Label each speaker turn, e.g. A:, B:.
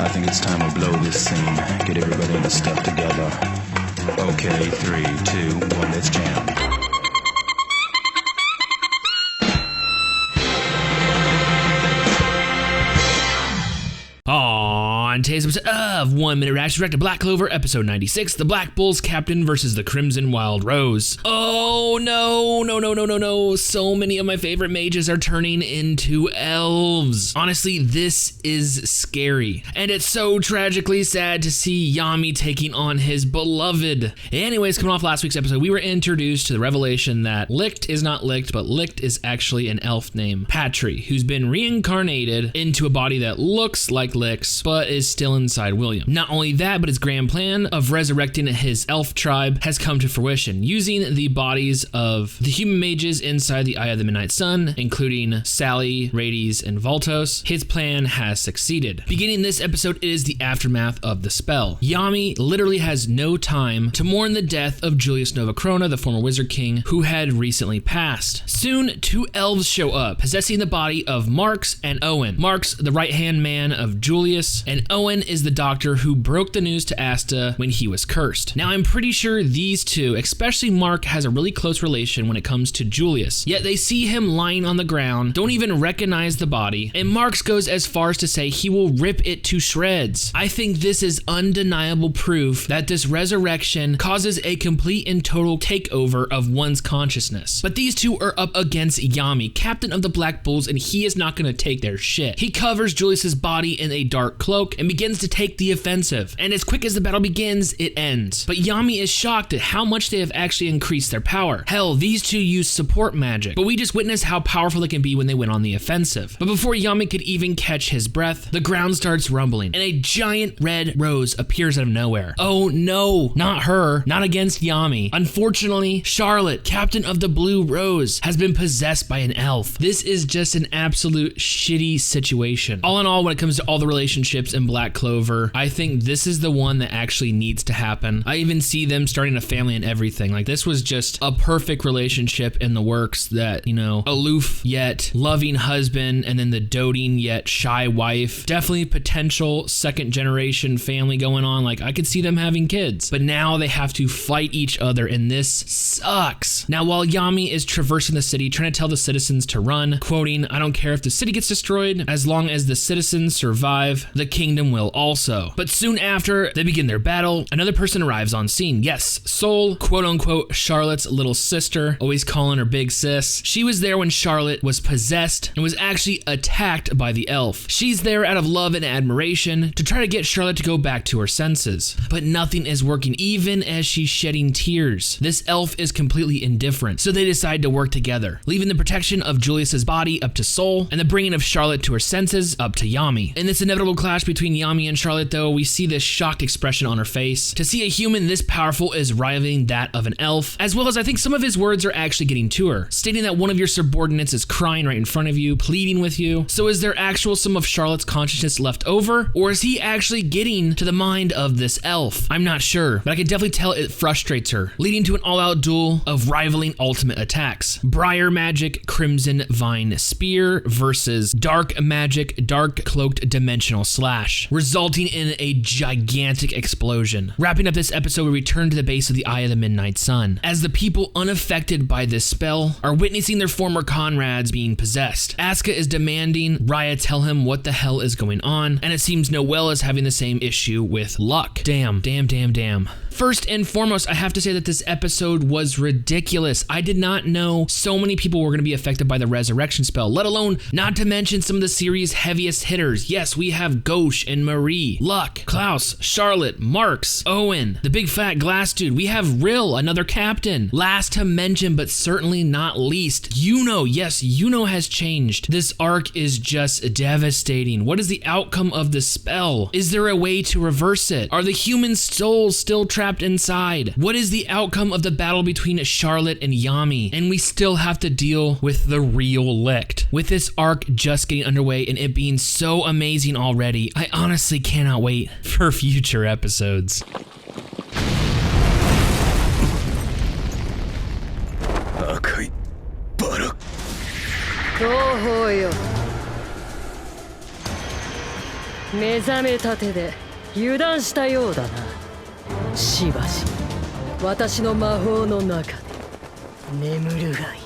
A: I think it's time we blow this scene. Get everybody in the stuff together. Okay, 3, 2, 1, let's jam.
B: On today's episode of 1 Minute Reaction React to Black Clover, episode 96, the Black Bulls captain versus the Crimson Wild Rose. Oh no. So many of my favorite mages are turning into elves. Honestly, this is scary. And it's so tragically sad to see Yami taking on his beloved. Anyways, coming off last week's episode, we were introduced to the revelation that Licht is not Licht, but Licht is actually an elf named Patry, who's been reincarnated into a body that looks like Licht's, but is still inside William. Not only that, but his grand plan of resurrecting his elf tribe has come to fruition, using the bodies of the human mages inside the Eye of the Midnight Sun, including Sally, Rades, and Voltos. His plan has succeeded. Beginning this episode, it is the aftermath of the spell. Yami literally has no time to mourn the death of Julius Novacrona, the former Wizard King, who had recently passed. Soon, two elves show up, possessing the body of Marks and Owen. Marks, the right-hand man of Julius, and Owen is the doctor who broke the news to Asta when he was cursed. Now, I'm pretty sure these two, especially Mark, has a really close relation when it comes to Julius, yet they see him lying on the ground, don't even recognize the body, and Marks goes as far as to say he will rip it to shreds. I think this is undeniable proof that this resurrection causes a complete and total takeover of one's consciousness. But these two are up against Yami, captain of the Black Bulls, and he is not going to take their shit. He covers Julius's body in a dark cloak and begins to take the offensive, and as quick as the battle begins, it ends. But Yami is shocked at how much they have actually increased their power. Hell, these two use support magic, but we just witnessed how powerful they can be when they went on the offensive. But before Yami could even catch his breath, the ground starts rumbling, and a giant red rose appears out of nowhere. Oh no, not her, not against Yami. Unfortunately, Charlotte, captain of the Blue Rose, has been possessed by an elf. This is just an absolute shitty situation. All in all, when it comes to all the relationships in Black Clover, I think this is the one that actually needs to happen. I even see them starting a family and everything. Like, this was just a perfect relationship in the works that, you know, aloof yet loving husband, and then the doting yet shy wife. Definitely potential second generation family going on. Like, I could see them having kids, but now they have to fight each other, and this sucks. Now, while Yami is traversing the city trying to tell the citizens to run, quoting, "I don't care if the city gets destroyed, as long as the citizens survive, the kingdom will also." But soon after they begin their battle, another person arrives on scene. Yes, Sol, quote unquote, Charlotte's little sister, always calling her big sis. She was there when Charlotte was possessed and was actually attacked by the elf. She's there out of love and admiration to try to get Charlotte to go back to her senses. But nothing is working, even as she's shedding tears. This elf is completely indifferent, so they decide to work together, leaving the protection of Julius's body up to Sol and the bringing of Charlotte to her senses up to Yami. In this inevitable clash between Yami and Charlotte, though, we see this shocked expression on her face. To see a human this powerful is rivaling that of an elf, as well as I think some of his words are actually getting to her, stating that one of your subordinates is crying right in front of you, pleading with you. So is there actual some of Charlotte's consciousness left over, or is he actually getting to the mind of this elf? I'm not sure, but I can definitely tell it frustrates her, leading to an all-out duel of rivaling ultimate attacks. Briar magic, Crimson Vine Spear versus dark magic, dark cloaked dimensional slash, resulting in a gigantic explosion. Wrapping up this episode, we return to the base of the Eye of the Midnight Sun, as the people unaffected by this spell are witnessing their former comrades being possessed. Asuka is demanding Raya tell him what the hell is going on, and it seems Noelle is having the same issue with Luck. Damn. First and foremost, I have to say that this episode was ridiculous. I did not know so many people were going to be affected by the resurrection spell, let alone not to mention some of the series' heaviest hitters. Yes, we have Gauche and Marie, Luck, Klaus, Charlotte, Marks, Owen, the big fat glass dude. We have Rill, another captain. Last to mention, but certainly not least, Yūto. Yes, Yūto has changed. This arc is just devastating. What is the outcome of the spell? Is there a way to reverse it? Are the human souls still trapped inside? What is the outcome of the battle between Charlotte and Yami? And we still have to deal with the real Licht. With this arc just getting underway and it being so amazing already, I honestly cannot wait for future episodes.
C: 目覚めたてで油断したようだな。しばし私の魔法の中で眠るがいい。